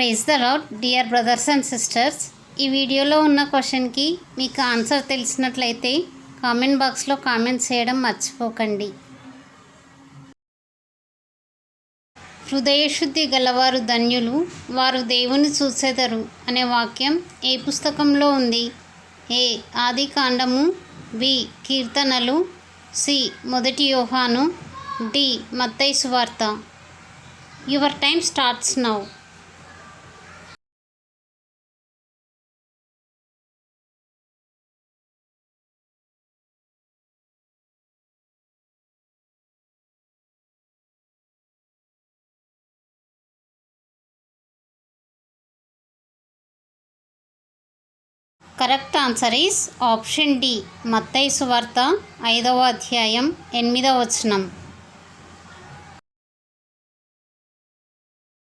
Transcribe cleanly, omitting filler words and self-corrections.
Praise the lord dear brothers and sisters. ఈ వీడియోలో ఉన్న క్వశ్చన్కి మీకు ఆన్సర్ తెలిసినట్లయితే కామెంట్ బాక్స్లో కామెంట్స్ చేయడం మర్చిపోకండి. హృదయశుద్ధి గలవారు ధన్యులు, వారు దేవుని చూసెదరు అనే వాక్యం ఏ పుస్తకంలో ఉంది? ఏ ఆది కాండము, బి కీర్తనలు, సి మొదటి యోహాను, డి మత్తయి సువార్త. Your time starts now. Correct answer is option D Mattayi సువార్త 5వ అధ్యాయం 8వ వచనం.